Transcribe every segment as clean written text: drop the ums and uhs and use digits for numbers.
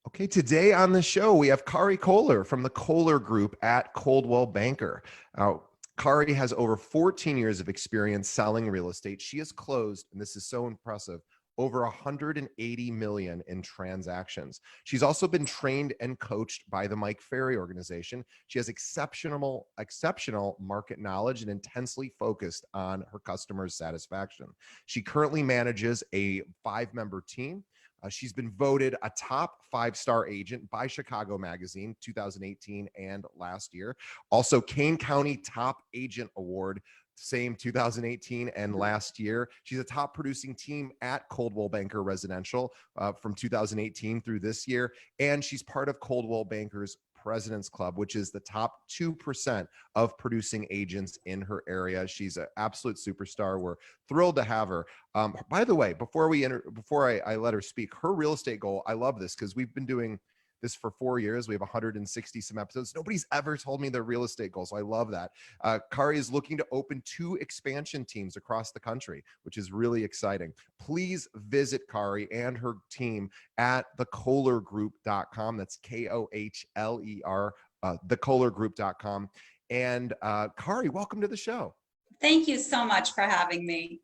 Okay, today on the show, we have Kari Kohler from the Kohler Group at Coldwell Banker. Kari has over 14 years of experience selling real estate. She has closed, and this is so impressive, over 180 million in transactions. She's also been trained and coached by the Mike Ferry organization. She has exceptional market knowledge and intensely focused on her customers' satisfaction. She currently manages a 5-member team. She's been voted a top 5-star agent by Chicago Magazine 2018 and last year. Also, Kane County Top Agent Award, same 2018 and last year. She's a top producing team at Coldwell Banker Residential from 2018 through this year. And she's part of Coldwell Banker's President's Club, which is the top 2% of producing agents in her area. She's an absolute superstar. We're thrilled to have her. By the way, before I let her speak, her real estate goal, I love this because we've been doing this for 4 years. We have 160 some episodes. Nobody's ever told me their real estate goals. So I love that. Kari is looking to open 2 expansion teams across the country, which is really exciting. Please visit Kari and her team at thekohlergroup.com. That's Kohler, thekohlergroup.com. And Kari, welcome to the show. Thank you so much for having me.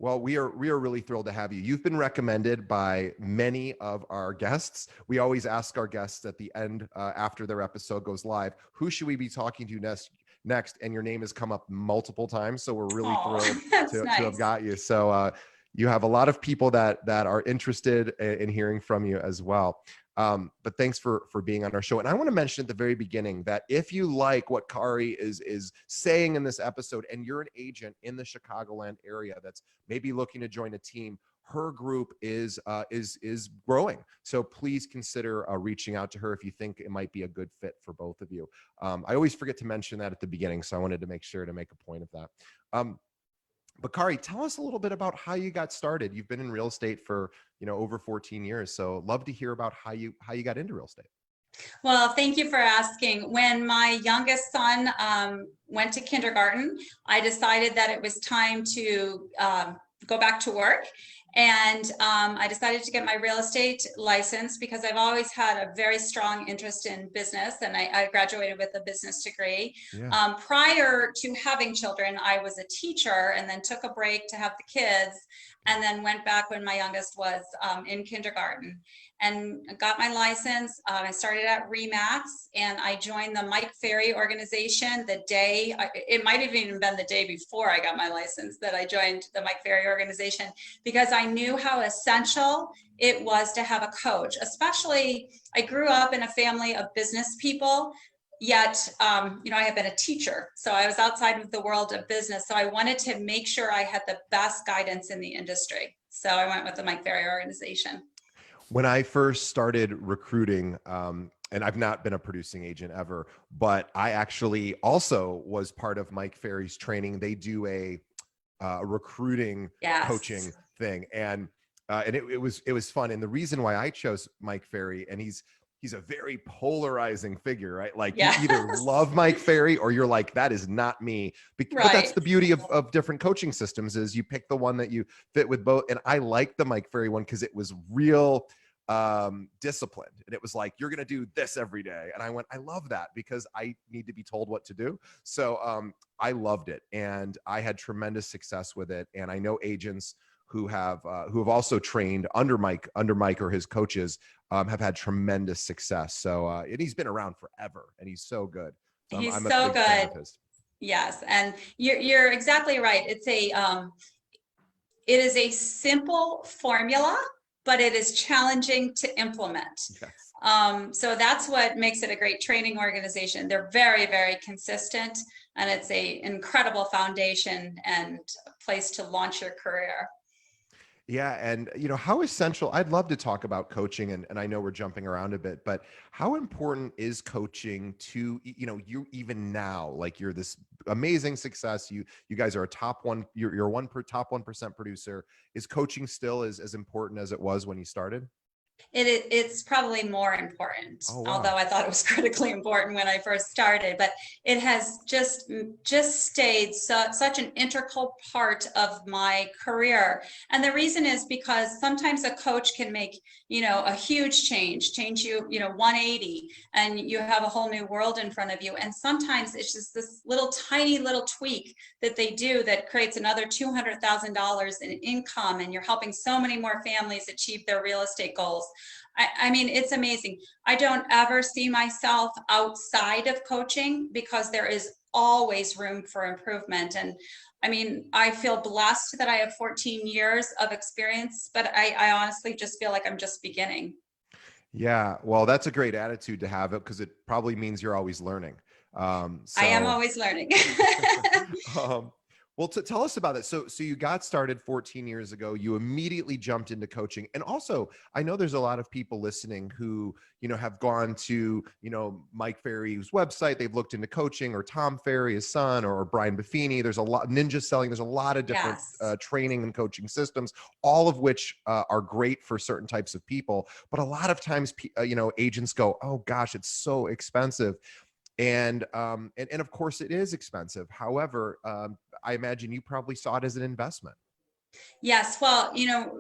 Well, we are really thrilled to have you. You've been recommended by many of our guests. We always ask our guests at the end, after their episode goes live, who should we be talking to next? And your name has come up multiple times, so we're really thrilled to have got you. So you have a lot of people that are interested in hearing from you as well. But thanks for being on our show. And I want to mention at the very beginning that if you like what Kari is saying in this episode, and you're an agent in the Chicagoland area that's maybe looking to join a team, her group is growing. So please consider reaching out to her if you think it might be a good fit for both of you. I always forget to mention that at the beginning, so I wanted to make sure to make a point of that. But Kari, tell us a little bit about how you got started. You've been in real estate for, over 14 years. So love to hear about how you got into real estate. Well, thank you for asking. When my youngest son went to kindergarten, I decided that it was time to go back to work. And I decided to get my real estate license because I've always had a very strong interest in business, and I graduated with a business degree. Yeah. Prior to having children, I was a teacher and then took a break to have the kids, and then went back when my youngest was in kindergarten and got my license. I started at RE/MAX, and I joined the Mike Ferry organization the day, it might have even been the day before I got my license that I joined the Mike Ferry organization, because I knew how essential it was to have a coach. Especially, I grew up in a family of business people, yet I have been a teacher, so I was outside of the world of business. So I wanted to make sure I had the best guidance in the industry. So I went with the Mike Ferry organization. When I first started recruiting, and I've not been a producing agent ever, but I actually also was part of Mike Ferry's training. They do a recruiting coaching thing, and it was fun. And the reason why I chose Mike Ferry, and he's a very polarizing figure, right? Like you either love Mike Ferry or you're like, that is not me. But that's the beauty of different coaching systems, is you pick the one that you fit with both. And I like the Mike Ferry one because it was real disciplined, and it was like, you're gonna do this every day. And I went, I love that, because I need to be told what to do. So I loved it, and I had tremendous success with it. And I know agents who have also trained under Mike or his coaches have had tremendous success. So and he's been around forever, and he's so good. So he's I'm so a big good. fan of his. Yes, and you're exactly right. It is a simple formula, but it is challenging to implement. Yes. So that's what makes it a great training organization. They're very, very consistent, and it's an incredible foundation and place to launch your career. Yeah. And how essential, I'd love to talk about coaching, and I know we're jumping around a bit, but how important is coaching to, you even now, like you're this amazing success. You guys are a top one, you're top 1% producer. Is coaching still as important as it was when you started? It's probably more important, Oh, although wow. I thought it was critically important when I first started, but it has just stayed such an integral part of my career. And the reason is because sometimes a coach can make, a huge change you, 180, and you have a whole new world in front of you. And sometimes it's just this little tiny little tweak that they do that creates another $200,000 in income, and you're helping so many more families achieve their real estate goals. I mean, it's amazing. I don't ever see myself outside of coaching because there is always room for improvement. And I mean, I feel blessed that I have 14 years of experience, but I honestly just feel like I'm just beginning. Yeah, well, that's a great attitude to have it because it probably means you're always learning. I am So, always learning. um, well, to tell us about it. So you got started 14 years ago. You immediately jumped into coaching, and also I know there's a lot of people listening who have gone to Mike Ferry's website. They've looked into coaching, or Tom Ferry, his son, or Brian Buffini. There's a lot Ninja Selling. There's a lot of different Yes. training and coaching systems, all of which are great for certain types of people. But a lot of times, agents go, "Oh gosh, it's so expensive." And of course it is expensive. However, I imagine you probably saw it as an investment. Yes. Well,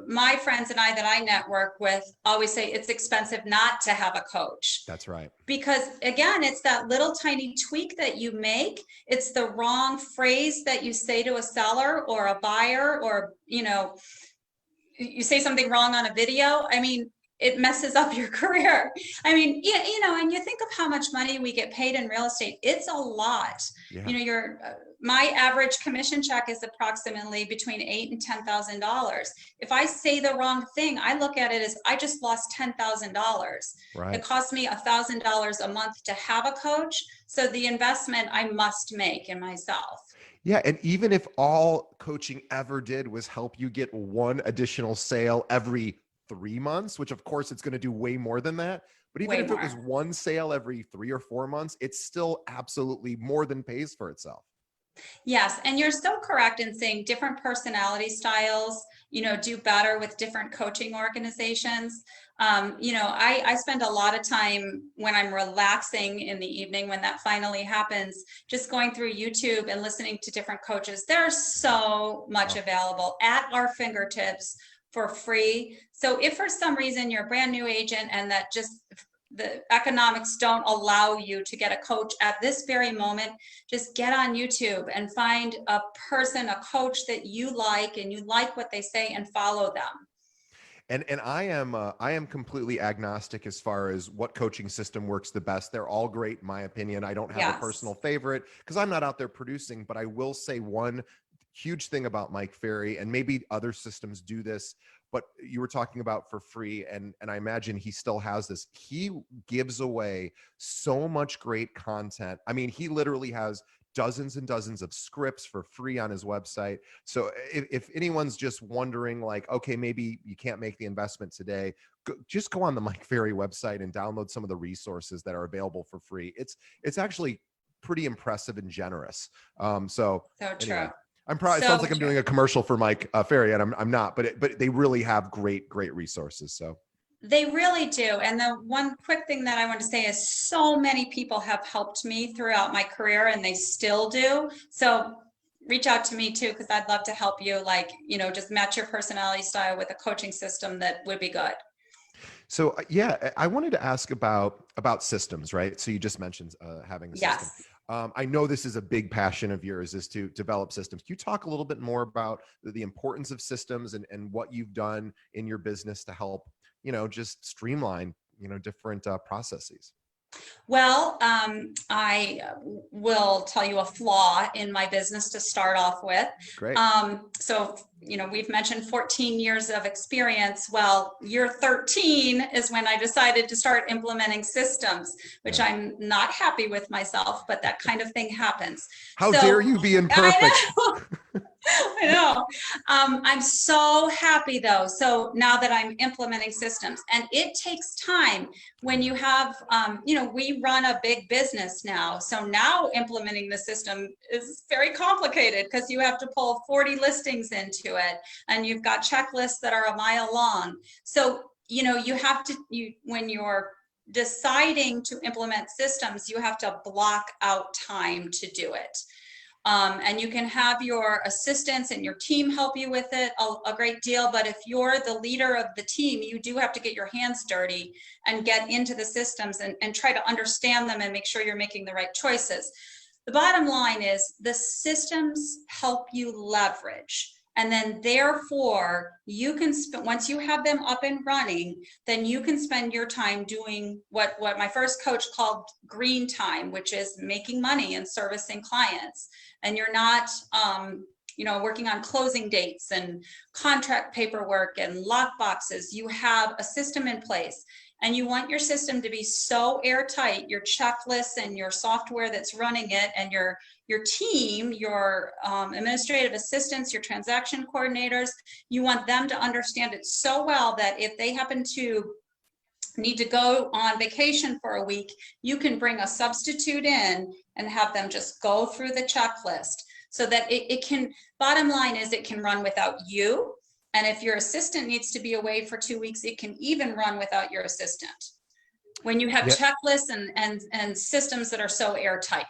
my friends and I that I network with always say it's expensive not to have a coach. That's right. Because again, it's that little tiny tweak that you make. It's the wrong phrase that you say to a seller or a buyer, or, you say something wrong on a video. I mean, it messes up your career. I mean, and you think of how much money we get paid in real estate. It's a lot. Yeah. My average commission check is approximately between $8,000 and $10,000. If I say the wrong thing, I look at it as I just lost $10,000. It Right. costs me $1,000 a month to have a coach. So the investment I must make in myself. Yeah. And even if all coaching ever did was help you get one additional sale every 3 months, which of course it's going to do way more than that. But even Way if it was more. one sale every 3 or 4 months, it's still absolutely more than pays for itself. Yes, and you're so correct in saying different personality styles, do better with different coaching organizations. I spend a lot of time when I'm relaxing in the evening, when that finally happens, just going through YouTube and listening to different coaches. There's so much Oh, available at our fingertips for free. So if for some reason you're a brand new agent and that just the economics don't allow you to get a coach at this very moment, just get on YouTube and find a person, a coach that you like and you like what they say, and follow them. and I am completely agnostic as far as what coaching system works the best. They're all great in my opinion. I don't have a personal Yes. favorite because I'm not out there producing, but I will say one huge thing about Mike Ferry, and maybe other systems do this, but you were talking about for free, and I imagine he still has this. He gives away so much great content. I mean, he literally has dozens and dozens of scripts for free on his website. So if anyone's just wondering, like, okay, maybe you can't make the investment today, just go on the Mike Ferry website and download some of the resources that are available for free. It's actually pretty impressive and generous. So So anyway, true. I'm probably, it sounds So like I'm true. doing a commercial for Mike Ferry, and I'm not, but they really have great resources. So They really do. And the one quick thing that I want to say is so many people have helped me throughout my career and they still do. So reach out to me too, because I'd love to help you, like, just match your personality style with a coaching system that would be good. yeah, I wanted to ask about systems, right? So you just mentioned having a system. Yes. I know this is a big passion of yours, is to develop systems. Can you talk a little bit more about the importance of systems and what you've done in your business to help, just streamline, different processes? Well, I will tell you a flaw in my business to start off with. Great. So, we've mentioned 14 years of experience. Well, year 13 is when I decided to start implementing systems, which Yeah. I'm not happy with myself, but that kind of thing happens. How dare So you be imperfect? I know. I know. I'm so happy though. So now that I'm implementing systems, and it takes time when Yeah. you have, we run a big business now. So now implementing the system is very complicated because you have to pull 40 listings into it and you've got checklists that are a mile long. So you have to, when you're deciding to implement systems, you have to block out time to do it. And you can have your assistants and your team help you with it a great deal. But if you're the leader of the team, you do have to get your hands dirty and get into the systems and try to understand them and make sure you're making the right choices. The bottom line is the systems help you leverage. And then therefore you can once you have them up and running, then you can spend your time doing what my first coach called green time, which is making money and servicing clients. And you're not, working on closing dates and contract paperwork and lock boxes. You have a system in place. And you want your system to be so airtight, your checklists and your software that's running it, and your team, your administrative assistants, your transaction coordinators, you want them to understand it so well that if they happen to need to go on vacation for a week, you can bring a substitute in and have them just go through the checklist so that it can, bottom line is it can run without you. And if your assistant needs to be away for 2 weeks, it can even run without your assistant when you have checklists and systems that are so airtight.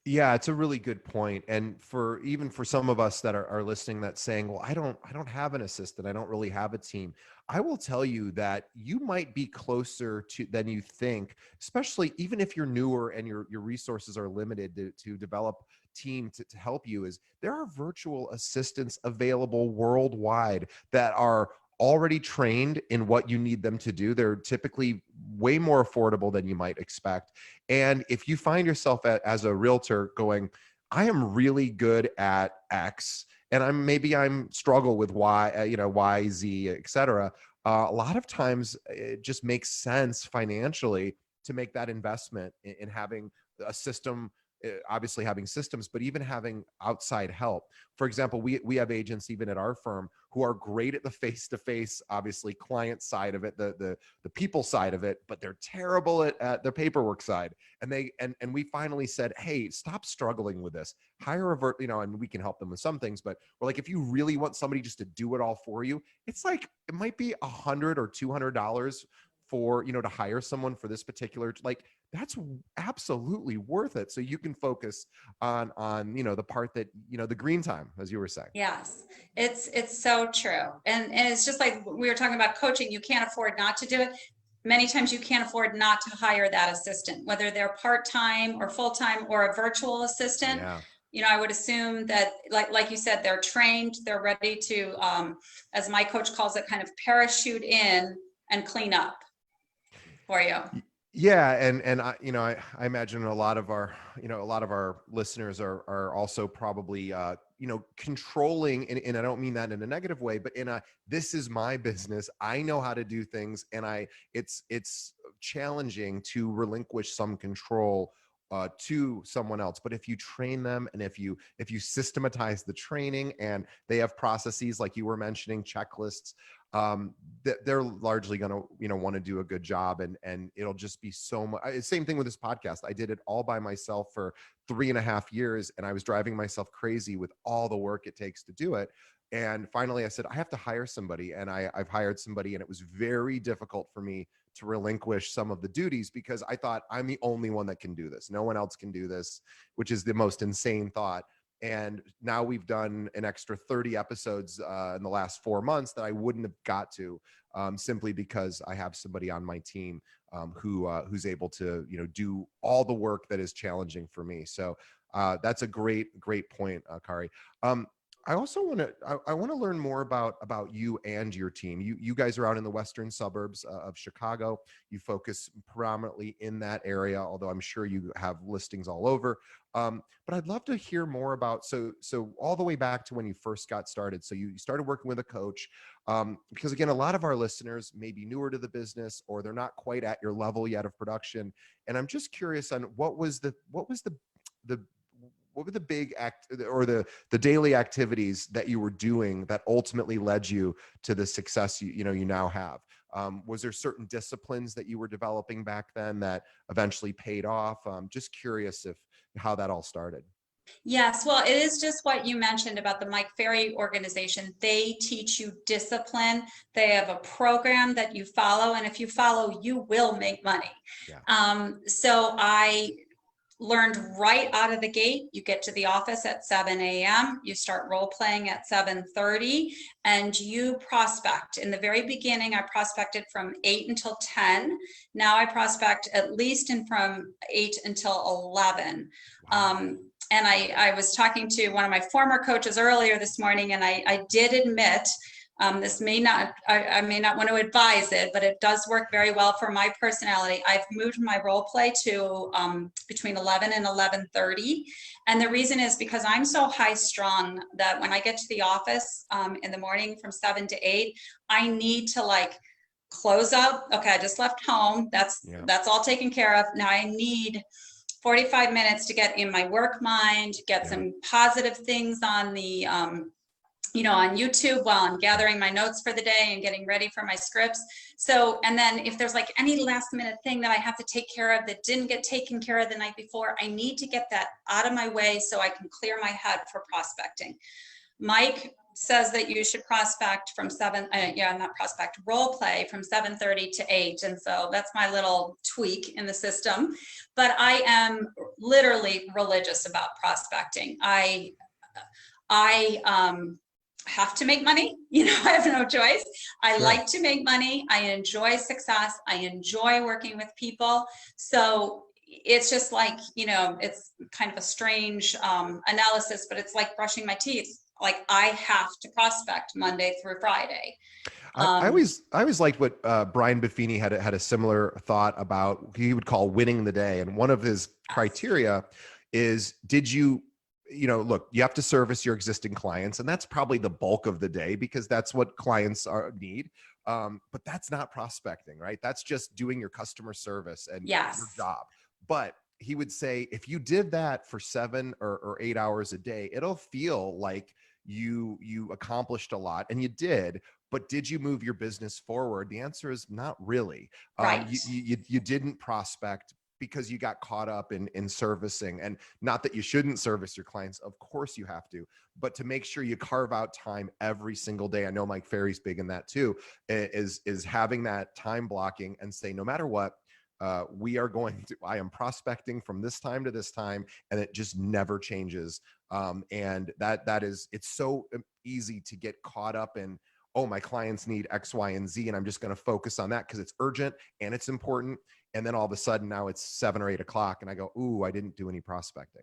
Yeah, it's a really good point. And even for some of us that are listening that's saying, well, I don't have an assistant. I don't really have a team. I will tell you that you might be closer to than you think, especially even if you're newer and your resources are limited to develop team to help you. Is there are virtual assistants available worldwide that are already trained in what you need them to do. They're typically way more affordable than you might expect. And if you find yourself as a realtor going, I am really good at X, and I'm struggle with Y, Y, Z, et cetera. A lot of times it just makes sense financially to make that investment in having a system, obviously having systems, but even having outside help. For example, we have agents even at our firm who are great at the face-to-face, obviously client side of it, the people side of it, but they're terrible at the paperwork side. And we finally said, hey, stop struggling with this. Hire and we can help them with some things, but we're like, if you really want somebody just to do it all for you, it's like, it might be $100 or $200 for, to hire someone for this particular, like, that's absolutely worth it. So you can focus on, the part that, the green time, as you were saying. Yes, it's so true. And it's just like we were talking about coaching, you can't afford not to do it. Many times you can't afford not to hire that assistant, whether they're part-time or full-time or a virtual assistant. Yeah. I would assume that like you said, they're trained, they're ready to, as my coach calls it, kind of parachute in and clean up for you. Yeah, and I imagine a lot of our listeners are also probably controlling, and I don't mean that in a negative way, but this is my business. I know how to do things, and it's challenging to relinquish some control to someone else. But if you train them, and if you systematize the training, and they have processes like you were mentioning, checklists, they're largely going to want to do a good job, and it'll just be so much. Same thing with this podcast. I did it all by myself for 3.5 years, and I was driving myself crazy with all the work it takes to do it. And finally I said, I have to hire somebody, and I've hired somebody, and it was very difficult for me to relinquish some of the duties because I thought I'm the only one that can do this. No one else can do this, which is the most insane thought. And now we've done an extra 30 episodes in the last 4 months that I wouldn't have got to simply because I have somebody on my team who's able to do all the work that is challenging for me. So that's a great point, Kari. I also want to learn more about you and your team. You guys are out in the western suburbs of Chicago. You focus predominantly in that area, although I'm sure you have listings all over. But I'd love to hear more about so all the way back to when you first got started. So you started working with a coach, because again, a lot of our listeners may be newer to the business, or they're not quite at your level yet of production. And I'm just curious on what were the big or the daily activities that you were doing that ultimately led you to the success you now have? Was there certain disciplines that you were developing back then that eventually paid off? Just curious how that all started. Yes, well, it is just what you mentioned about the Mike Ferry organization. They teach you discipline. They have a program that you follow, and if you follow, you will make money. Yeah. So I learned right out of the gate. You get to the office at 7 a.m. You start role playing at 7:30, and you prospect. In the very beginning, I prospected from 8 until 10. Now I prospect at least in from 8 until 11. Wow. And I was talking to one of my former coaches earlier this morning, and I did admit, this may not, I may not want to advise it, but it does work very well for my personality. I've moved my role play to between 11 and 11:30. And the reason is because I'm so high strung that when I get to the office in the morning from 7 to 8, I need to like close up. Okay, I just left home. Yeah. That's all taken care of. Now I need 45 minutes to get in my work mind, get Yeah. some positive things on the on YouTube while I'm gathering my notes for the day and getting ready for my scripts. So, and then if there's like any last minute thing that I have to take care of that didn't get taken care of the night before, I need to get that out of my way so I can clear my head for prospecting. Mike says that you should prospect from not prospect, role play from 7:30 to 8. And so that's my little tweak in the system. But I am literally religious about prospecting. I have to make money. I have no choice. I Sure. like to make money. I enjoy success. I enjoy working with people. So it's just like, it's kind of a strange analysis, but it's like brushing my teeth. Like I have to prospect Monday through Friday. I always liked what Brian Buffini had a similar thought about. He would call winning the day, and one of his criteria is, did you look, you have to service your existing clients, and that's probably the bulk of the day because that's what clients need. But that's not prospecting, right? That's just doing your customer service and your Yes. job. But he would say, if you did that for 7 or 8 hours a day, it'll feel like you accomplished a lot, and you did. But did you move your business forward? The answer is not really. Right. You didn't prospect because you got caught up in servicing. And not that you shouldn't service your clients, of course you have to, but to make sure you carve out time every single day. I know Mike Ferry's big in that too, is having that time blocking and say, no matter what, I am prospecting from this time to this time, and it just never changes. And it's so easy to get caught up in, oh, my clients need X, Y, and Z, and I'm just going to focus on that because it's urgent and it's important. And then all of a sudden now it's 7 or 8 o'clock and I go, ooh, I didn't do any prospecting.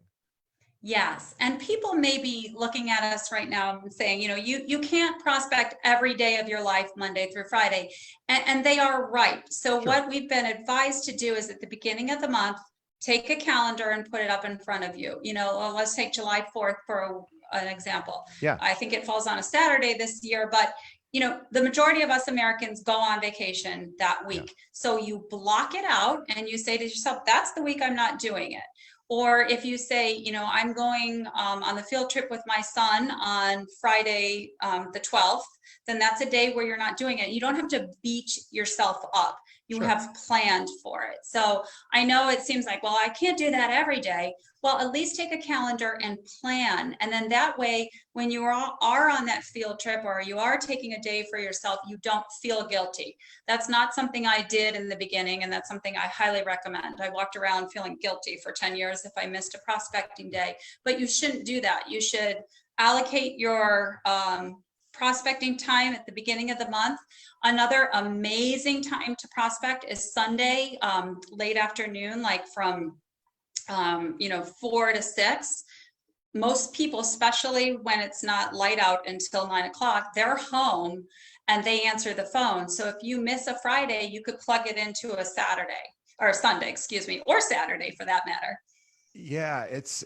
Yes. And people may be looking at us right now and saying, you can't prospect every day of your life, Monday through Friday. And they are right. So Sure. what we've been advised to do is at the beginning of the month, take a calendar and put it up in front of you. Let's take July 4th for an example. Yeah. I think it falls on a Saturday this year, but the majority of us Americans go on vacation that week. Yeah. So you block it out and you say to yourself, that's the week I'm not doing it. Or if you say, I'm going on the field trip with my son on Friday, the 12th, then that's a day where you're not doing it. You don't have to beat yourself up. You Sure. have planned for it. So I know it seems like, well, I can't do that every day. Well, at least take a calendar and plan. And then that way, when you are on that field trip or you are taking a day for yourself, you don't feel guilty. That's not something I did in the beginning, and that's something I highly recommend. I walked around feeling guilty for 10 years if I missed a prospecting day, but you shouldn't do that. You should allocate your prospecting time at the beginning of the month. Another amazing time to prospect is Sunday, late afternoon, like from 4 to 6. Most people, especially when it's not light out until 9 o'clock, they're home and they answer the phone. So if you miss a Friday, you could plug it into a Saturday or Sunday, excuse me, or Saturday for that matter. Yeah, it's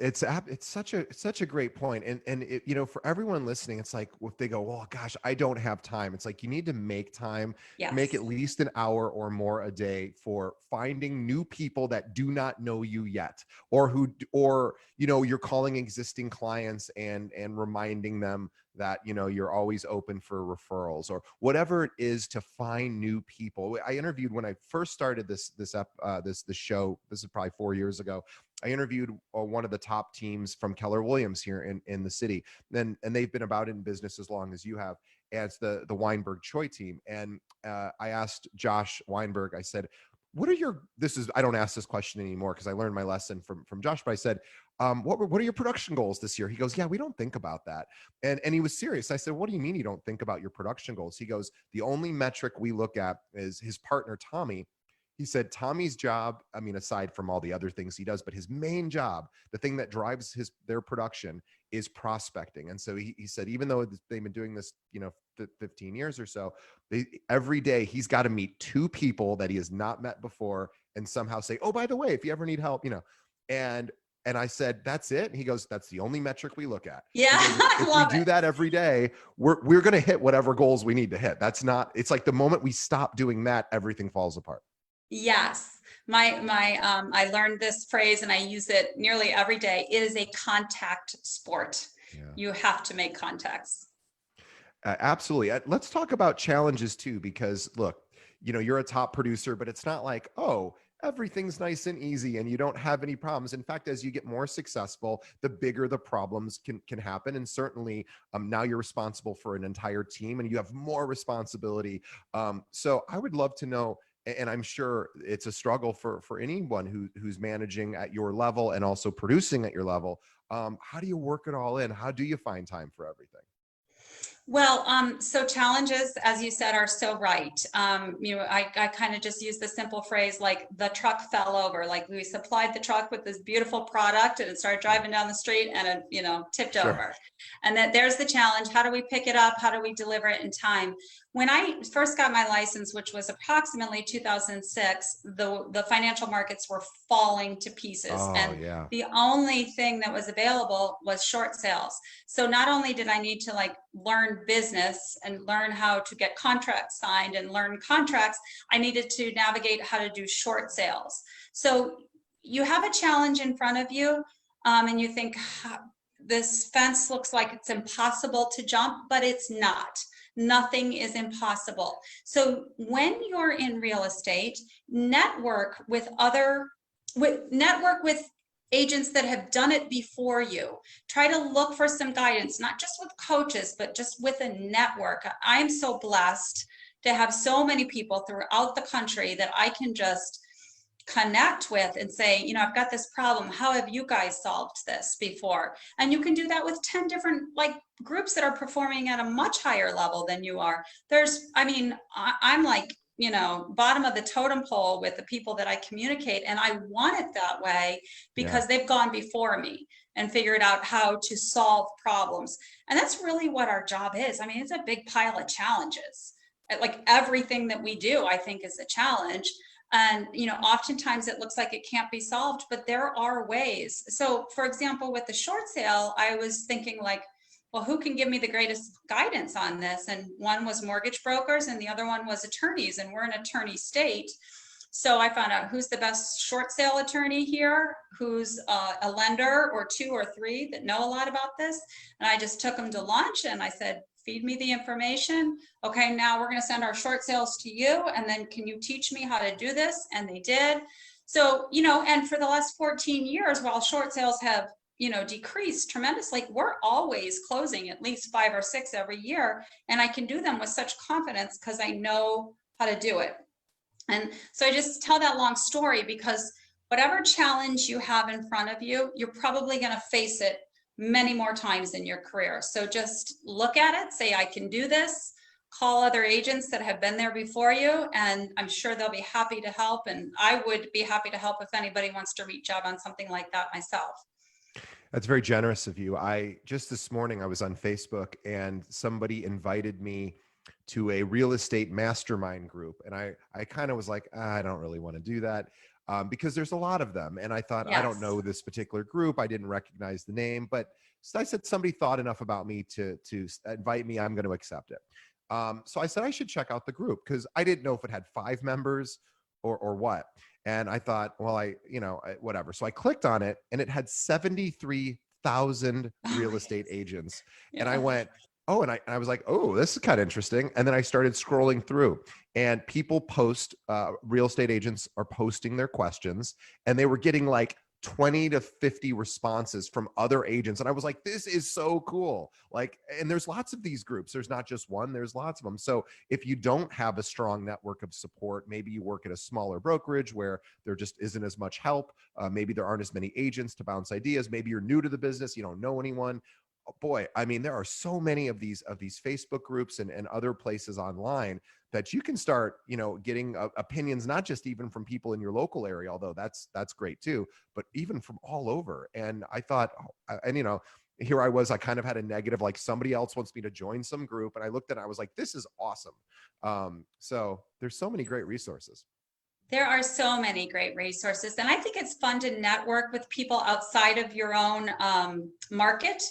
such a great point. And for everyone listening, it's like, if they go, well, gosh, I don't have time. It's like, you need to make time, make Yes. at least an hour or more a day for finding new people that do not know you yet, or you're calling existing clients and reminding them that, you're always open for referrals or whatever it is to find new people. I interviewed when I first started this show. This is probably 4 years ago. I interviewed one of the top teams from Keller Williams here in the city. And they've been about in business as long as you have. And it's the Weinberg Choi team. And I asked Josh Weinberg, I said, I don't ask this question anymore because I learned my lesson from Josh, but I said, what are your production goals this year? He goes, yeah, we don't think about that. And he was serious. I said, what do you mean you don't think about your production goals? He goes, the only metric we look at is his partner, Tommy. He said Tommy's job, I mean, aside from all the other things he does, but his main job, the thing that drives their production is prospecting. And so he said, even though they've been doing this, 15 years or so, every day he's got to meet two people that he has not met before and somehow say, oh, by the way, if you ever need help, and I said, that's it. And he goes, that's the only metric we look at. Yeah. Goes, if we do that every day, we're going to hit whatever goals we need to hit. It's like the moment we stop doing that, everything falls apart. Yes. I learned this phrase and I use it nearly every day. It is a contact sport. Yeah. You have to make contacts. Absolutely. Let's talk about challenges too, because look, you're a top producer, but it's not like, oh, everything's nice and easy and you don't have any problems. In fact, as you get more successful, the bigger the problems can happen. And certainly now you're responsible for an entire team and you have more responsibility. So I would love to know, and I'm sure it's a struggle for anyone who's managing at your level and also producing at your level. How do you work it all in? How do you find time for everything? Well, so challenges, as you said, are so right. I kind of just use the simple phrase, like the truck fell over, like we supplied the truck with this beautiful product and it started driving down the street and it, tipped over. And that there's the challenge. How do we pick it up? How do we deliver it in time? When I first got my license, which was approximately 2006, the financial markets were falling to pieces. And the only thing that was available was short sales. So not only did I need to learn business and learn how to get contracts signed and learn contracts, I needed to navigate how to do short sales. So you have a challenge in front of you and you think, this fence looks like it's impossible to jump, but it's not. Nothing is impossible. So when you're in real estate, network with agents that have done it before you. Try to look for some guidance, not just with coaches, but just with a network. I'm so blessed to have so many people throughout the country that I can just connect with and say, I've got this problem. How have you guys solved this before? And you can do that with 10 different groups that are performing at a much higher level than you are. I'm bottom of the totem pole with the people that I communicate. And I want it that way because they've gone before me and figured out how to solve problems. And that's really what our job is. It's a big pile of challenges. Everything that we do, I think, is a challenge. And, oftentimes it looks like it can't be solved, but there are ways. So for example, with the short sale, I was thinking well, who can give me the greatest guidance on this? And one was mortgage brokers and the other one was attorneys, and we're an attorney state. So I found out who's the best short sale attorney here, who's a lender or two or three that know a lot about this. And I just took them to lunch and I said, feed me the information. Okay, now we're going to send our short sales to you. And then can you teach me how to do this? And they did. So, and for the last 14 years, while short sales have, decreased tremendously, we're always closing at least 5 or 6 every year. And I can do them with such confidence because I know how to do it. And so I just tell that long story because whatever challenge you have in front of you, you're probably going to face it many more times in your career. So just look at it, say, I can do this, call other agents that have been there before you, and I'm sure they'll be happy to help. And I would be happy to help if anybody wants to reach out on something like that myself. That's very generous of you. Just this morning, I was on Facebook and somebody invited me to a real estate mastermind group. And I kind of was like, I don't really want to do that. Because there's a lot of them. And I thought, I don't know this particular group. I didn't recognize the name, but I said, somebody thought enough about me to invite me. I'm going to accept it. So I said, I should check out the group because I didn't know if it had 5 members or what. And I thought, well, whatever. So I clicked on it and it had 73,000 real estate agents. And I went, Oh, and I was like, oh, this is kind of interesting. And then I started scrolling through, and people post, real estate agents are posting their questions, and they were getting like 20 to 50 responses from other agents. And I was like, this is so cool. Like, and there's lots of these groups. There's not just one, there's lots of them. So if you don't have a strong network of support, maybe you work at a smaller brokerage where there just isn't as much help. Maybe there aren't as many agents to bounce ideas. Maybe you're new to the business, you don't know anyone. Boy, I mean, there are so many of these Facebook groups and other places online that you can start, getting opinions, not just even from people in your local area, although that's great too, but even from all over. And I thought, and here I was, I kind of had a negative, like somebody else wants me to join some group. And I looked at it, I was like, this is awesome. So there's so many great resources. There are so many great resources, and I think it's fun to network with people outside of your own market,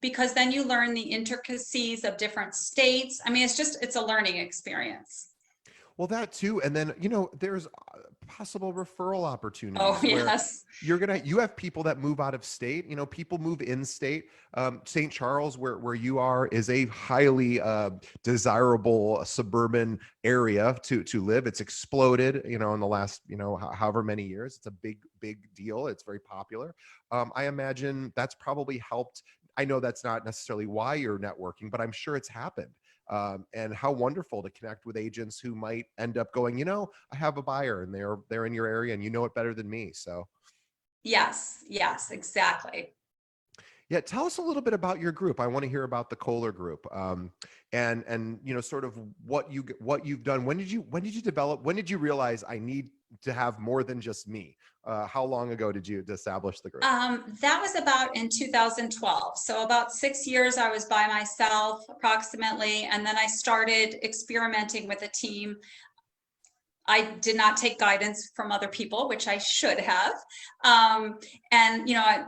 because then you learn the intricacies of different states. I mean, it's a learning experience. Well, that too. And then, there's possible referral Oh, opportunities where yes. you have people that move out of state, people move in state. St. Charles, where you are, is a highly desirable suburban area to live. It's exploded, in the last, however many years. It's a big deal. It's very popular. I imagine that's probably helped. I know that's not necessarily why you're networking, but I'm sure it's happened. And how wonderful to connect with agents who might end up going, I have a buyer and they're in your area and you know it better than me. So Yes, exactly. yeah, tell us a little bit about your group. I want to hear about the Kohler group, and sort of what you've done. When did you develop? When did you realize I need to have more than just me? How long ago did you establish the group? That was about in 2012. So about 6 years I was by myself approximately. And then I started experimenting with a team. I did not take guidance from other people, which I should have. And,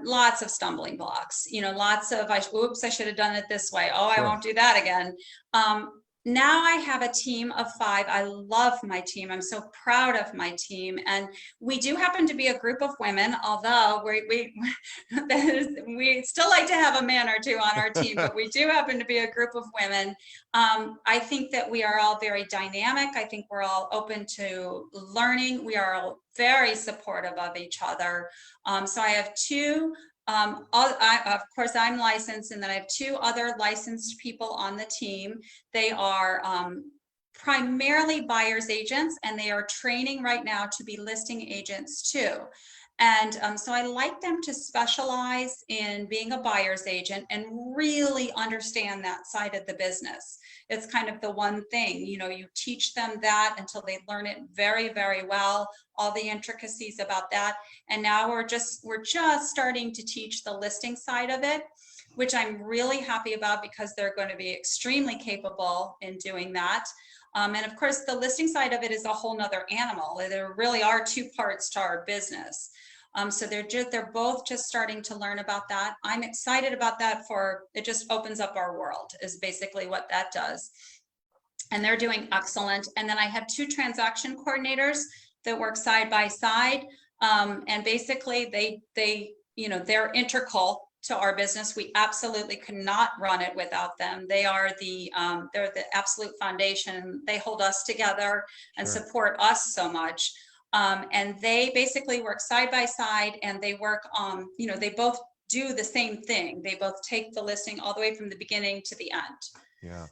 lots of stumbling blocks, lots of, oops, I should have done it this way. Oh, I Sure. won't do that again. Now I have a team of 5. I love my team. I'm so proud of my team. And we do happen to be a group of women, although we still like to have a man or two on our team, but we do happen to be a group of women. I think that we are all very dynamic. I think we're all open to learning. We are all very supportive of each other. So I have two, of course, I'm licensed, and then I have 2 other licensed people on the team. They are primarily buyer's agents, and they are training right now to be listing agents too. And so I like them to specialize in being a buyer's agent and really understand that side of the business. It's kind of the one thing, you teach them that until they learn it very, very well, all the intricacies about that. And now we're just starting to teach the listing side of it, which I'm really happy about, because they're going to be extremely capable in doing that. And of course, the listing side of it is a whole nother animal. There really are 2 parts to our business. So they're both just starting to learn about that. I'm excited about that. It just opens up our world, is basically what that does. And they're doing excellent. And then I have 2 transaction coordinators that work side by side. And basically they're integral to our business. We absolutely could not run it without them. They're the absolute foundation. They hold us together and Sure. support us so much. And they basically work side by side, and they work they both do the same thing. They both take the listing all the way from the beginning to the end, Yeah.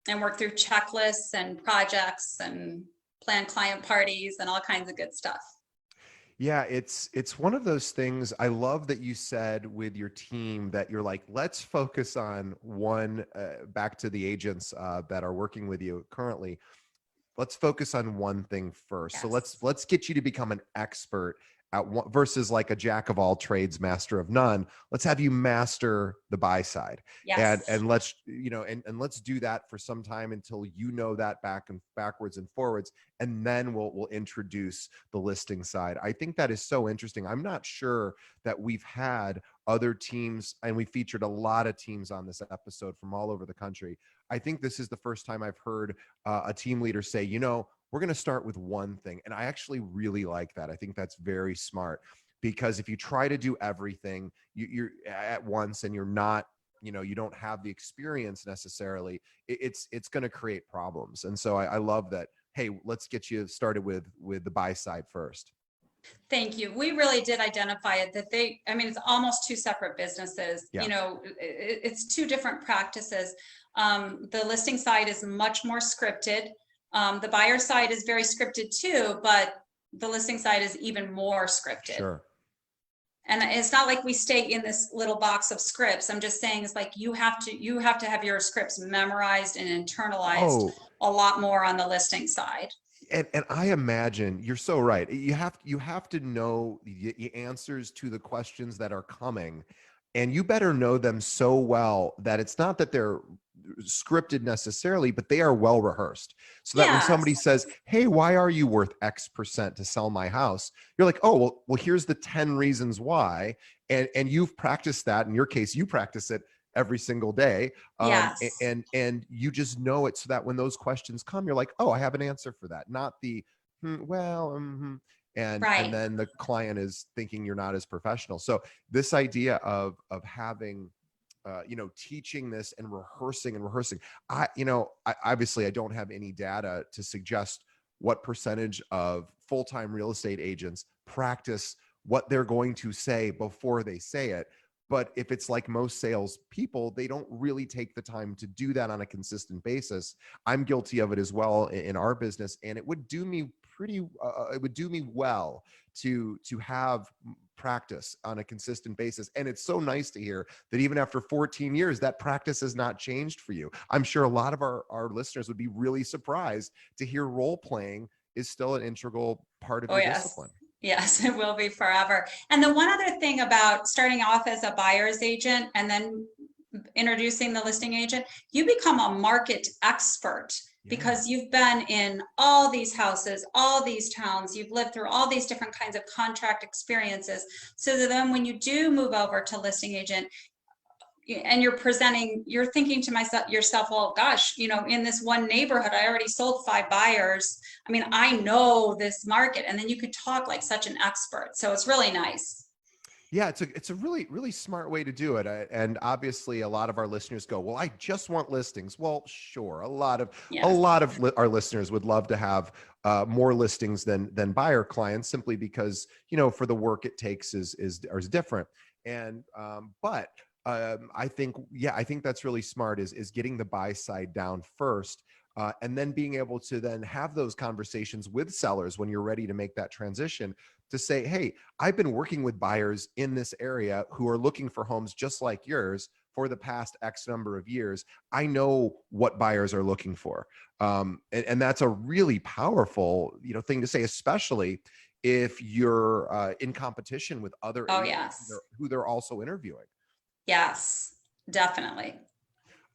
and work through checklists and projects and plan client parties and all kinds of good stuff. Yeah, it's one of those things. I love that you said with your team that you're like, let's focus on one, back to the agents that are working with you currently. Let's focus on one thing first. So Yes. let's get you to become an expert at one versus like a jack of all trades, master of none. Let's have you master the buy side. Yes. And let's, and let's do that for some time until that backwards and forwards. And then we'll introduce the listing side. I think that is so interesting. I'm not sure that we've had other teams, and we featured a lot of teams on this episode from all over the country. I think this is the first time I've heard a team leader say, we're going to start with one thing. And I actually really like that. I think that's very smart, because if you try to do everything you're at once and you're not you don't have the experience necessarily, it's going to create problems. And so I love that. Hey, let's get you started with the buy side first. Thank you. We really did identify it that I mean, it's almost two separate businesses. Yeah. It's two different practices. The listing side is much more scripted. The buyer side is very scripted too, but the listing side is even more scripted. Sure. And it's not like we stay in this little box of scripts. I'm just saying it's like you have to have your scripts memorized and internalized a lot more on the listing side. And I imagine you're so right. You have to know the answers to the questions that are coming, and you better know them so well that it's not that they're scripted necessarily, but they are well rehearsed. So that when somebody says, "Hey, why are you worth X% to sell my house?" You're like, "Oh, well, here's the 10 reasons why," and you've practiced that. In your case, you practice it every single day. Yes. And you just know it, so that when those questions come, you're like, oh, I have an answer for that. Not the, and Right. then the client is thinking you're not as professional. So this idea of having, teaching this and rehearsing. I obviously I don't have any data to suggest what percentage of full-time real estate agents practice what they're going to say before they say it. But if it's like most sales people, they don't really take the time to do that on a consistent basis. I'm guilty of it as well in our business, and it would do me it would do me well to have practice on a consistent basis. And it's so nice to hear that even after 14 years, that practice has not changed for you. I'm sure a lot of our listeners would be really surprised to hear role playing is still an integral part of your discipline. Yes, it will be forever. And the one other thing about starting off as a buyer's agent and then introducing the listing agent, you become a market expert because you've been in all these houses, all these towns, you've lived through all these different kinds of contract experiences. So that then when you do move over to listing agent, and you're thinking to yourself, well, gosh, in this one neighborhood, I already sold 5 buyers. I mean, I know this market. And then you could talk like such an expert. So it's really nice. Yeah, it's a really, really smart way to do it. And obviously a lot of our listeners go, well, I just want listings. Well, sure. A lot of our listeners would love to have more listings than buyer clients, simply because, for the work it takes is different. And, but I think that's really smart is getting the buy side down first. And then being able to then have those conversations with sellers when you're ready to make that transition, to say, hey, I've been working with buyers in this area who are looking for homes just like yours for the past X number of years. I know what buyers are looking for. And that's a really powerful, thing to say, especially if you're in competition with other agents who they're also interviewing. Yes, definitely.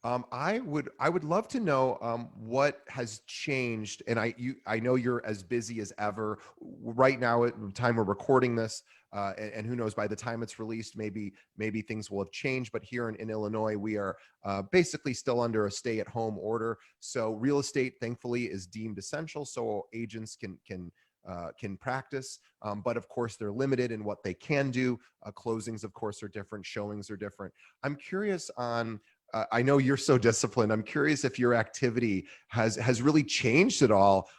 I would love to know what has changed, and I know you're as busy as ever right now at the time we're recording this, and who knows, by the time it's released, maybe things will have changed. But here in Illinois, we are basically still under a stay-at-home order. So real estate, thankfully, is deemed essential, so agents can practice, but of course they're limited in what they can do. Closings, of course, are different. Showings are different. I'm curious on. I know you're so disciplined. I'm curious if your activity has really changed at all,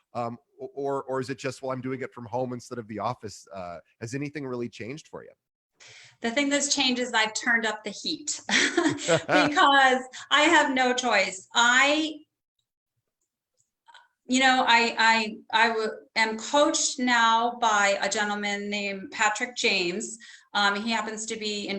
or is it just, well, I'm doing it from home instead of the office? Has anything really changed for you? The thing that's changed is I've turned up the heat because I have no choice. I am coached now by a gentleman named Patrick James. He happens to be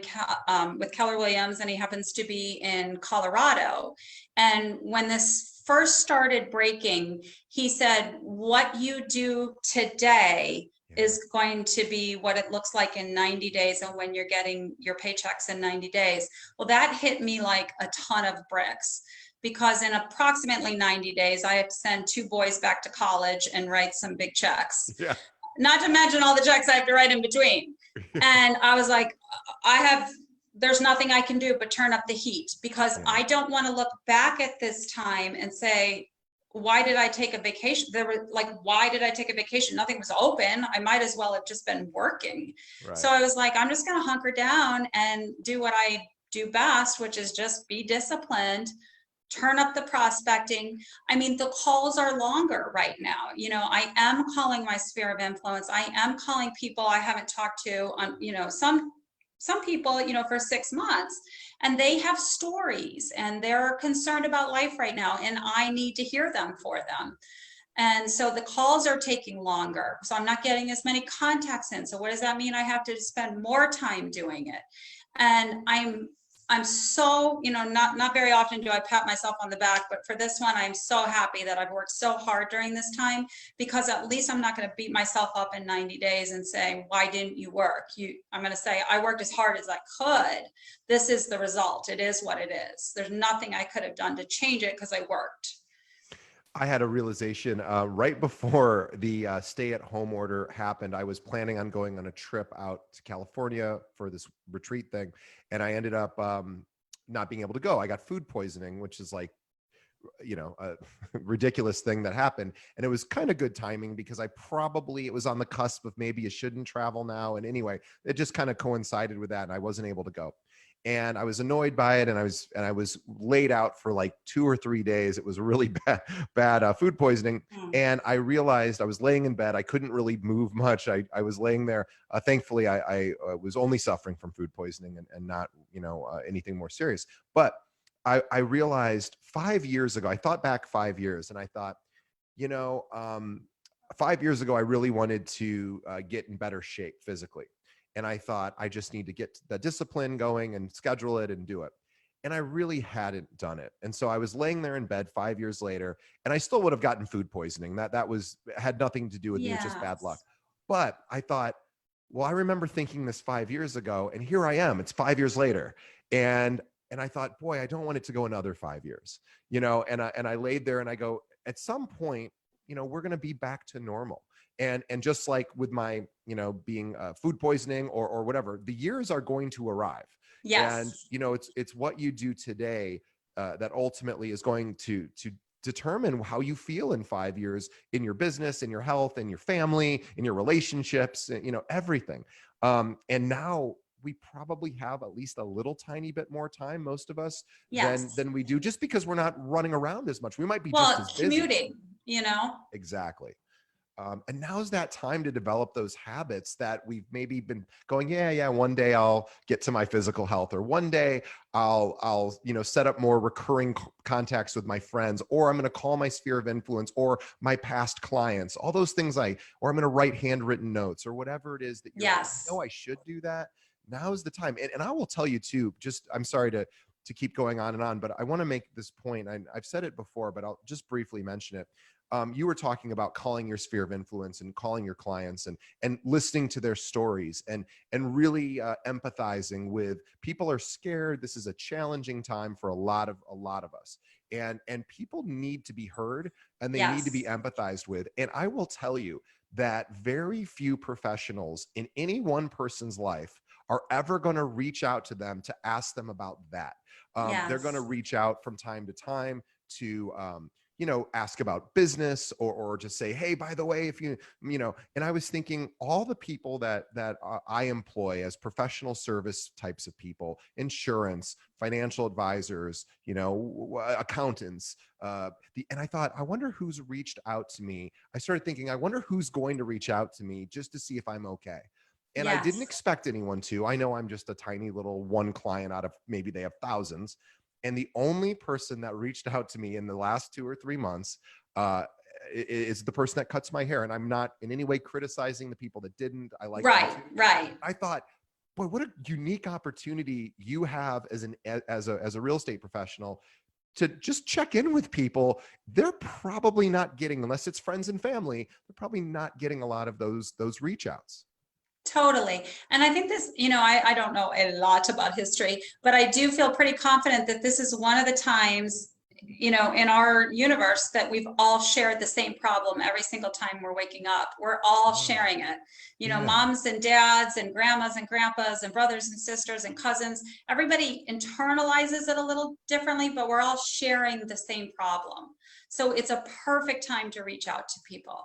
with Keller Williams, and he happens to be in Colorado. And when this first started breaking, he said, what you do today is going to be what it looks like in 90 days and when you're getting your paychecks in 90 days. Well, that hit me like a ton of bricks, because in approximately 90 days, I have to send 2 boys back to college and write some big checks. Yeah. Not to mention all the checks I have to write in between. And I was like, there's nothing I can do but turn up the heat, because I don't want to look back at this time and say, why did I take a vacation? Why did I take a vacation? Nothing was open. I might as well have just been working. Right. So I was like, I'm just going to hunker down and do what I do best, which is just be disciplined, turn up the prospecting. I mean, the calls are longer right now. You know, I am calling my sphere of influence. I am calling people I haven't talked to on, you know, some people, you know, for 6 months, and they have stories and they're concerned about life right now, and I need to hear them for them. And so the calls are taking longer. So I'm not getting as many contacts in. So what does that mean? I have to spend more time doing it. And I'm so, you know, not very often do I pat myself on the back, but for this one, I'm so happy that I've worked so hard during this time, because at least I'm not going to beat myself up in 90 days and say, why didn't you work? I'm going to say, I worked as hard as I could. This is the result. It is what it is. There's nothing I could have done to change it because I worked. I had a realization right before the stay-at-home order happened. I was planning on going on a trip out to California for this retreat thing, and I ended up not being able to go. I got food poisoning, which is like, you know, a ridiculous thing that happened. And it was kind of good timing because it was on the cusp of maybe you shouldn't travel now. And anyway, it just kind of coincided with that, and I wasn't able to go. And I was annoyed by it, and I was laid out for like 2 or 3 days. It was really bad food poisoning. And I realized I was laying in bed. I couldn't really move much. I was laying there. Thankfully, I was only suffering from food poisoning and not, you know, anything more serious. But I realized 5 years ago, I thought back 5 years, and I thought, you know, 5 years ago, I really wanted to get in better shape physically. And I thought, I just need to get the discipline going and schedule it and do it. And I really hadn't done it. And so I was laying there in bed 5 years later, and I still would have gotten food poisoning. That had nothing to do with me. It's just bad luck. But I thought, well, I remember thinking this 5 years ago, and here I am. It's 5 years later. And I thought, boy, I don't want it to go another 5 years, you know, and I laid there and I go, at some point, you know, we're going to be back to normal. And just like with my, you know, being food poisoning or whatever, the years are going to arrive. Yes. And, you know, it's what you do today that ultimately is going to determine how you feel in 5 years in your business, in your health, in your family, in your relationships, you know, everything. And now we probably have at least a little tiny bit more time, most of us, than we do, just because we're not running around as much. We might be just as busy. Commuting, you know? Exactly. And now's that time to develop those habits that we've maybe been going, yeah, one day I'll get to my physical health, or one day I'll, you know, set up more recurring contacts with my friends, or I'm going to call my sphere of influence or my past clients, all those things or I'm going to write handwritten notes or whatever it is that you know, I should do that. Now's the time. And I will tell you too, I'm sorry to keep going on and on, but I want to make this point. I've said it before, but I'll just briefly mention it. You were talking about calling your sphere of influence and calling your clients and listening to their stories and really empathizing with people. Are scared. This is a challenging time for a lot of us, and people need to be heard, and they need to be empathized with. And I will tell you that very few professionals in any one person's life are ever going to reach out to them to ask them about that. They're going to reach out from time to time to you know, ask about business or just say, hey, by the way, if you know, and I was thinking all the people that I employ as professional service types of people, insurance, financial advisors, you know, accountants, and I thought, I wonder who's reached out to me. I started thinking, I wonder who's going to reach out to me just to see if I'm okay. And I didn't expect anyone to. I know I'm just a tiny little one client out of maybe they have thousands. And the only person that reached out to me in the last 2 or 3 months is the person that cuts my hair. And I'm not in any way criticizing the people that didn't. I like right. I thought, boy, what a unique opportunity you have as a real estate professional to just check in with people. They're probably not getting, unless it's friends and family, they're probably not getting a lot of those reach outs. Totally. And I think this, you know, I don't know a lot about history, but I do feel pretty confident that this is one of the times, you know, in our universe that we've all shared the same problem every single time we're waking up. We're all sharing it. You know, moms and dads and grandmas and grandpas and brothers and sisters and cousins, everybody internalizes it a little differently, but we're all sharing the same problem. So it's a perfect time to reach out to people.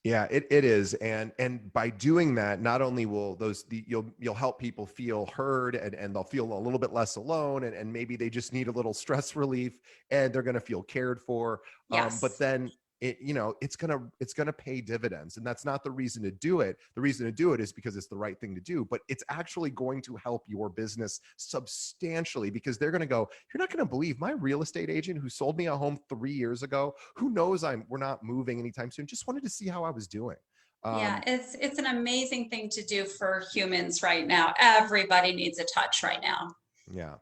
Yeah, it is. And by doing that, not only will you'll help people feel heard, and they'll feel a little bit less alone, and maybe they just need a little stress relief, and they're going to feel cared for. But Yes. then it's gonna pay dividends. And that's not the reason to do it. The reason to do it is because it's the right thing to do, but it's actually going to help your business substantially, because they're going to go, you're not going to believe my real estate agent who sold me a home 3 years ago, who knows we're not moving anytime soon, just wanted to see how I was doing. Yeah, um it's an amazing thing to do for humans right now. Everybody needs a touch right now. yeah,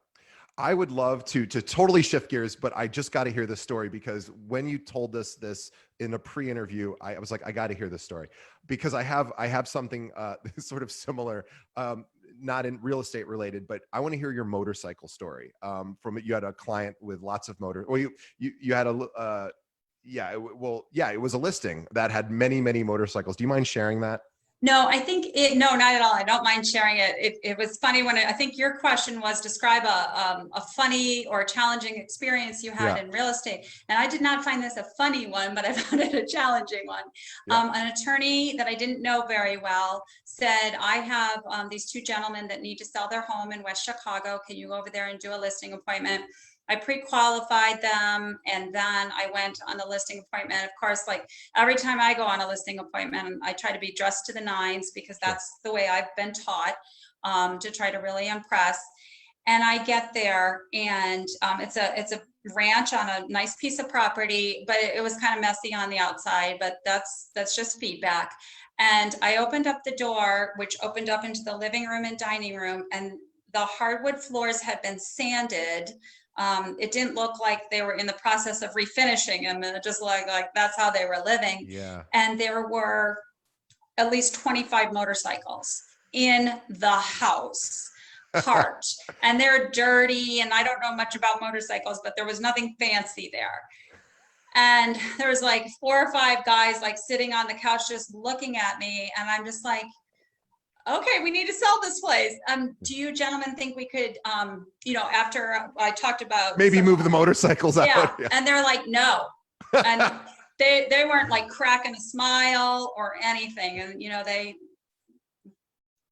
I would love to totally shift gears, but I just got to hear this story, because when you told us this in a pre-interview, I was like, I got to hear this story, because I have something sort of similar, not in real estate related, but I want to hear your motorcycle story. From you had a client with lots of well, you had a yeah, yeah, it was a listing that had many motorcycles. Do you mind sharing that? No, I think no, not at all. I don't mind sharing it. It was funny when I think your question was describe a funny or challenging experience you had Yeah, in real estate. And I did not find this a funny one, but I found it a challenging one. yeah. An attorney that I didn't know very well said, I have these two gentlemen that need to sell their home in West Chicago. Can you go over there and do a listing appointment? I pre-qualified them, and then I went on the listing appointment. Of course, like every time I go on a listing appointment, I try to be dressed to the nines, because Sure. that's the way I've been taught, to try to really impress. And I get there, and it's a ranch on a nice piece of property, but it was kind of messy on the outside. But that's just feedback. And I opened up the door, which opened up into the living room and dining room, and the hardwood floors had been sanded. It didn't look like they were in the process of refinishing them, and it just looked like that's how they were living. Yeah. And there were at least 25 motorcycles in the house parked, and they're dirty, and I don't know much about motorcycles, but there was nothing fancy there. And there was like 4 or 5 guys like sitting on the couch just looking at me, and I'm just like, okay, we need to sell this place. Do you gentlemen think we could, after I talked about Maybe some, move the motorcycles out. yeah, Yeah. and they're like, no. And they weren't like cracking a smile or anything. And,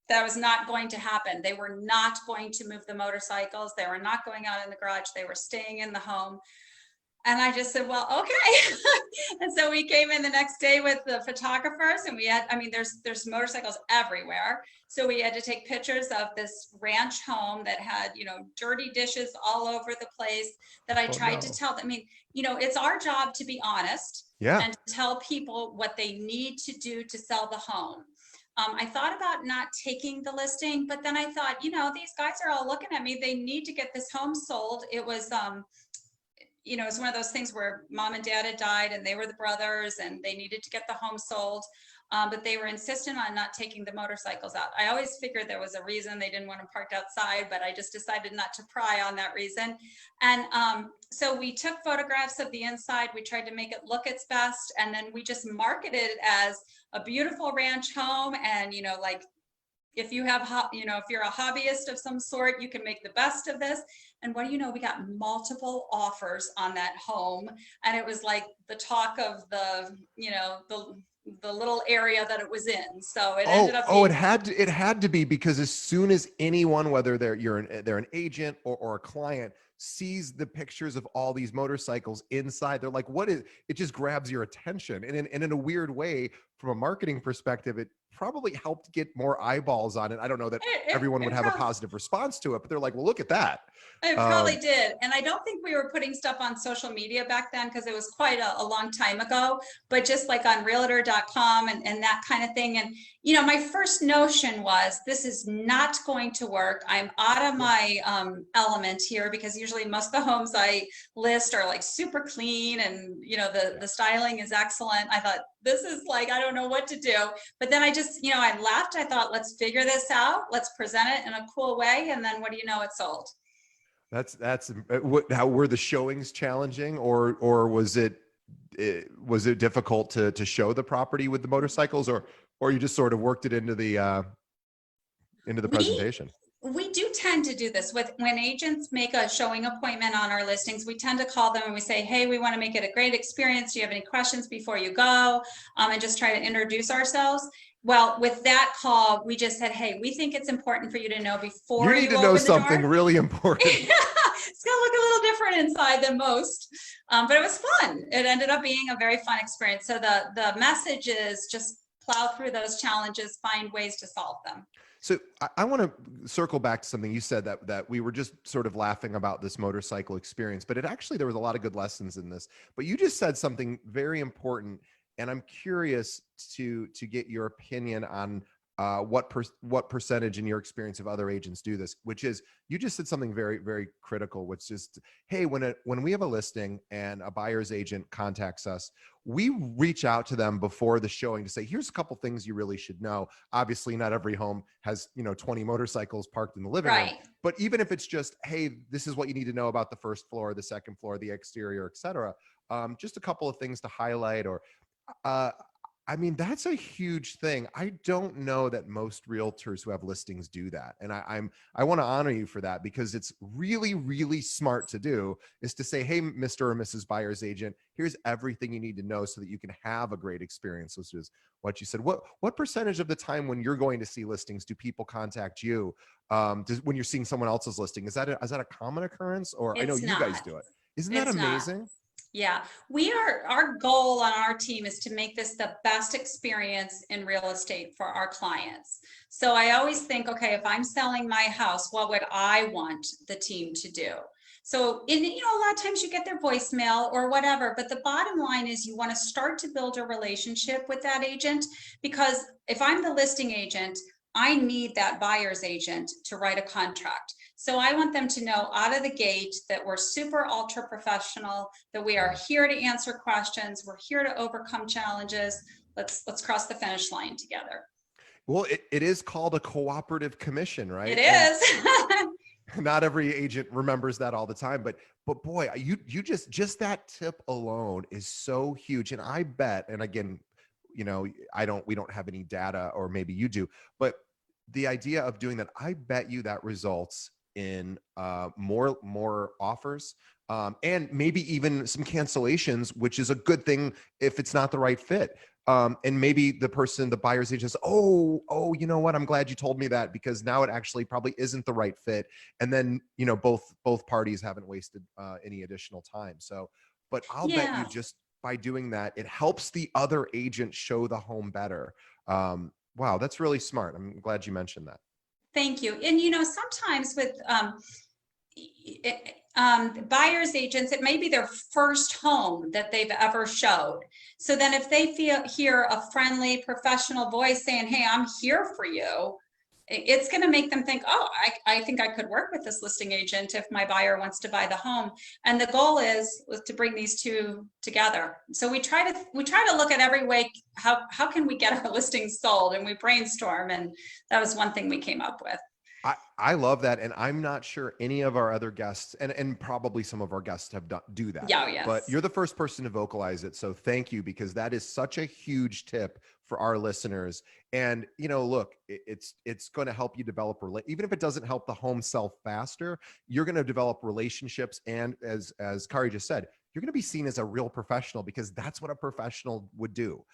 that was not going to happen. They were not going to move the motorcycles. They were not going out in the garage. They were staying in the home. And I just said, well, okay. And so we came in the next day with the photographers, and we had, there's motorcycles everywhere. So we had to take pictures of this ranch home that had, dirty dishes all over the place, that I tried to tell them. It's our job to be honest, Yeah. and tell people what they need to do to sell the home. I thought about not taking the listing, but then I thought, these guys are all looking at me. They need to get this home sold. It was, it's one of those things where mom and dad had died, and they were the brothers, and they needed to get the home sold. But they were insistent on not taking the motorcycles out. I always figured there was a reason they didn't want them parked outside, but I just decided not to pry on that reason. And so we took photographs of the inside. We tried to make it look its best. And then we just marketed it as a beautiful ranch home. And, if you have, if you're a hobbyist of some sort, you can make the best of this. And what do you know, we got multiple offers on that home. And it was like the talk of the little area that it was in. So it ended up being, it had to be, because as soon as anyone, whether they're an agent or a client, sees the pictures of all these motorcycles inside, they're like, what is it? Just grabs your attention. And in a weird way, from a marketing perspective, it probably helped get more eyeballs on it. I don't know that everyone would have a positive response to it, but they're like, well, look at that. It probably did. And I don't think we were putting stuff on social media back then, because it was quite a long time ago, but just like on realtor.com and that kind of thing. And, my first notion was, this is not going to work. I'm out of my element here, because usually most of the homes I list are like super clean, and, the styling is excellent. I thought, this is like, I don't know what to do. But then I just, I laughed. I thought, let's figure this out. Let's present it in a cool way. And then what do you know, it sold. How were the showings challenging, or was it difficult to show the property with the motorcycles, or you just sort of worked it into the presentation? We do tend tend to do this when agents make a showing appointment on our listings. We tend to call them and we say, hey, we want to make it a great experience. Do you have any questions before you go? And just try to introduce ourselves. Well, with that call, we just said, hey, we think it's important for you to know before You need to you know open the door. something really important. It's gonna look a little different inside than most, but it was fun. It ended up being a very fun experience. So the message is just plow through those challenges, find ways to solve them. So I want to circle back to something you said, that we were just sort of laughing about this motorcycle experience, but there was a lot of good lessons in this. But you just said something very important, and I'm curious to get your opinion on what percentage in your experience of other agents do this, which is, you just said something very, very critical, which is, hey, when we have a listing and a buyer's agent contacts us, we reach out to them before the showing to say, here's a couple things you really should know. Obviously, not every home has 20 motorcycles parked in the living room, but even if it's just, hey, this is what you need to know about the first floor, the second floor, the exterior, etc. Just a couple of things to highlight, or I mean, that's a huge thing. I don't know that most realtors who have listings do that. And I want to honor you for that, because it's really, really smart to do, is to say, hey, Mr. or Mrs. Buyer's agent, here's everything you need to know so that you can have a great experience, which is what you said. What percentage of the time when you're going to see listings do people contact you when you're seeing someone else's listing? Is that a common occurrence? Or I know you guys do it. Isn't that amazing? Yeah, our goal on our team is to make this the best experience in real estate for our clients. So I always think, okay, if I'm selling my house, what would I want the team to do? So a lot of times you get their voicemail or whatever, but the bottom line is you want to start to build a relationship with that agent, because if I'm the listing agent, I need that buyer's agent to write a contract. So I want them to know out of the gate that we're super ultra professional, that we are here to answer questions. We're here to overcome challenges. Let's cross the finish line together. Well, it is called a cooperative commission, right? It is. Not every agent remembers that all the time, but boy, you just that tip alone is so huge. And I bet, and again, we don't have any data, or maybe you do, but the idea of doing that, I bet you that results in more offers, and maybe even some cancellations, which is a good thing if it's not the right fit. And maybe the buyer's agent says, oh, you know what? I'm glad you told me that, because now it actually probably isn't the right fit. And then, both parties haven't wasted any additional time. So, but I'll bet you just by doing that, it helps the other agent show the home better. Wow, that's really smart. I'm glad you mentioned that. Thank you. And sometimes with buyer's agents, it may be their first home that they've ever showed. So then if they hear a friendly professional voice saying, hey, I'm here for you, it's going to make them think, oh, I think I could work with this listing agent if my buyer wants to buy the home. And the goal is to bring these two together. So we try to look at every way, how can we get our listings sold? And we brainstorm, and that was one thing we came up with. I love that. And I'm not sure any of our other guests, and probably some of our guests do that. Yeah, yes. But you're the first person to vocalize it. So thank you, because that is such a huge tip for our listeners. And, look, it's going to help you develop, even if it doesn't help the home sell faster, you're going to develop relationships. And as Kari just said, you're going to be seen as a real professional, because that's what a professional would do,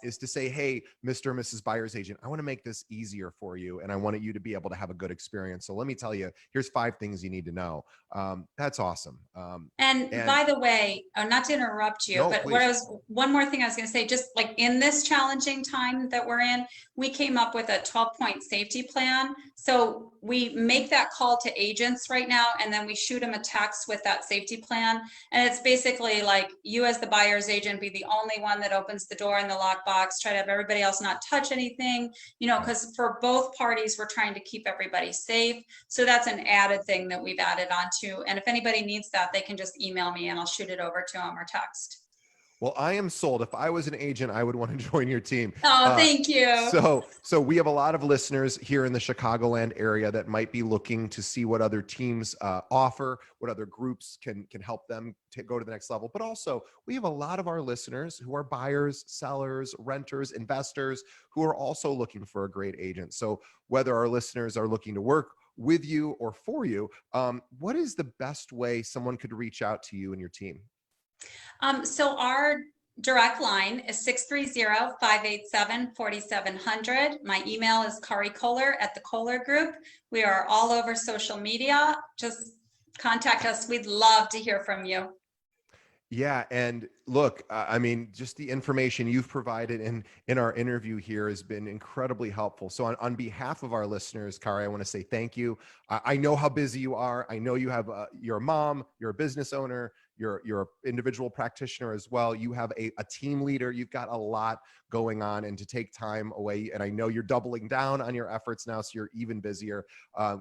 is to say, hey, Mr. and Mrs. Buyer's agent, I want to make this easier for you, and I wanted you to be able to have a good experience. So let me tell you, here's 5 things you need to know. That's awesome. And by the way, not to interrupt you, but one more thing I was going to say, just like in this challenging time that we're in, we came up with a 12-point safety plan. So we make that call to agents right now, and then we shoot them a text with that safety plan. And it's basically like, you as the buyer's agent, be the only one that opens the door in the lockbox, try to have everybody else not touch anything, because for both parties, we're trying to keep everybody safe. So that's an added thing that we've added on to. And if anybody needs that, they can just email me and I'll shoot it over to them, or text. Well, I am sold. If I was an agent, I would want to join your team. Oh, thank you. So we have a lot of listeners here in the Chicagoland area that might be looking to see what other teams offer, what other groups can help them to go to the next level. But also, we have a lot of our listeners who are buyers, sellers, renters, investors, who are also looking for a great agent. So whether our listeners are looking to work with you or for you, what is the best way someone could reach out to you and your team? So our direct line is 630-587-4700. My email is Kari Kohler at the Kohler Group. We are all over social media. Just contact us. We'd love to hear from you. Yeah, and look, I mean, just the information you've provided in our interview here has been incredibly helpful. So on behalf of our listeners, Kari, I want to say thank you. I know how busy you are. I know you have you're a mom, you're a business owner, you're an individual practitioner as well. You have a team leader. You've got a lot going on, and to take time away, and I know you're doubling down on your efforts now, so you're even busier.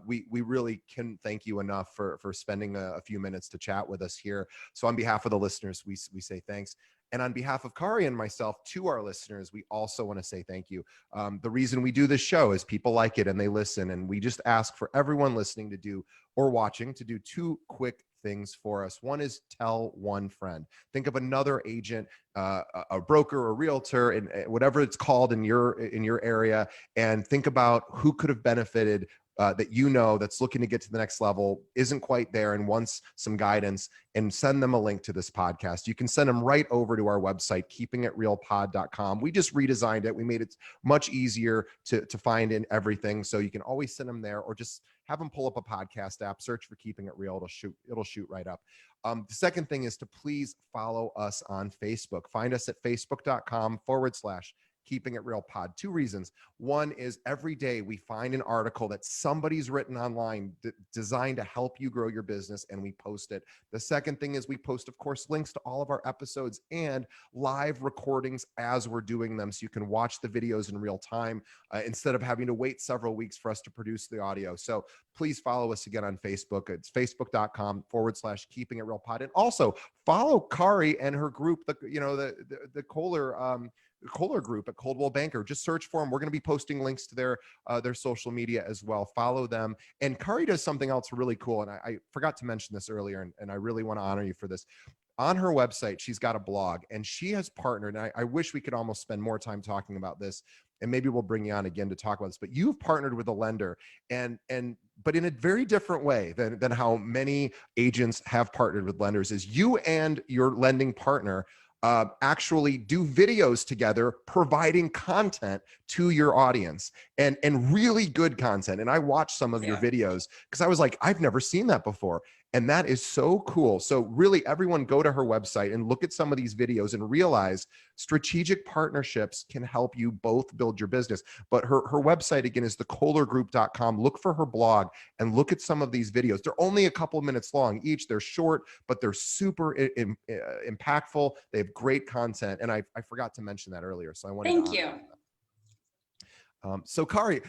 We really can thank you enough for spending a few minutes to chat with us here. So on behalf of the listeners, we say thanks. And on behalf of Kari and myself to our listeners, we also want to say thank you. The reason we do this show is people like it and they listen. And we just ask for everyone listening to do or watching to do two quick things for us. One is tell one friend. Think of another agent, a broker, a realtor, and whatever it's called in your area, and think about who could have benefited that that's looking to get to the next level, isn't quite there, and wants some guidance, and send them a link to this podcast. You can send them right over to our website, keepingitrealpod.com. We just redesigned it. We made it much easier to find in everything. So you can always send them there, or just have them pull up a podcast app, search for Keeping It Real. It'll shoot right up. The second thing is to please follow us on Facebook. Find us at facebook.com/Keeping It Real Pod. Two reasons. One is every day we find an article that somebody's written online designed to help you grow your business, and we post it. The second thing is we post, of course, links to all of our episodes and live recordings as we're doing them, so you can watch the videos in real time instead of having to wait several weeks for us to produce the audio. So please follow us again on Facebook. It's facebook.com/Keeping It Real Pod. And also follow Kari and her group, the Kohler Group at Coldwell Banker. Just search for them. We're going to be posting links to their social media as well. Follow them. And Kari does something else really cool, and I forgot to mention this earlier, and I really want to honor you for this. On her website, she's got a blog, and she has partnered, and I wish we could almost spend more time talking about this, and maybe we'll bring you on again to talk about this, but you've partnered with a lender, but in a very different way than how many agents have partnered with lenders. Is you and your lending partner actually do videos together, providing content to your audience, and really good content. And I watched some of your videos because I was like, I've never seen that before. And that is so cool. So really, everyone go to her website and look at some of these videos and realize strategic partnerships can help you both build your business. But her website, again, is thekohlergroup.com. Look for her blog and look at some of these videos. They're only a couple of minutes long each. They're short, but they're super impactful. They have great content. And I forgot to mention that earlier. So I wanted to honor that. So Kari,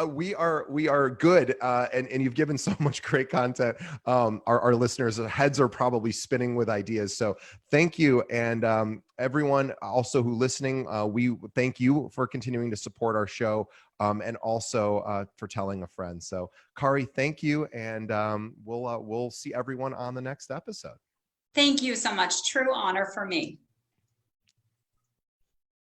we are good, and you've given so much great content. Our listeners' heads are probably spinning with ideas. So thank you, and everyone also who listening, we thank you for continuing to support our show, and also for telling a friend. So Kari, thank you, and we'll see everyone on the next episode. Thank you so much. True honor for me.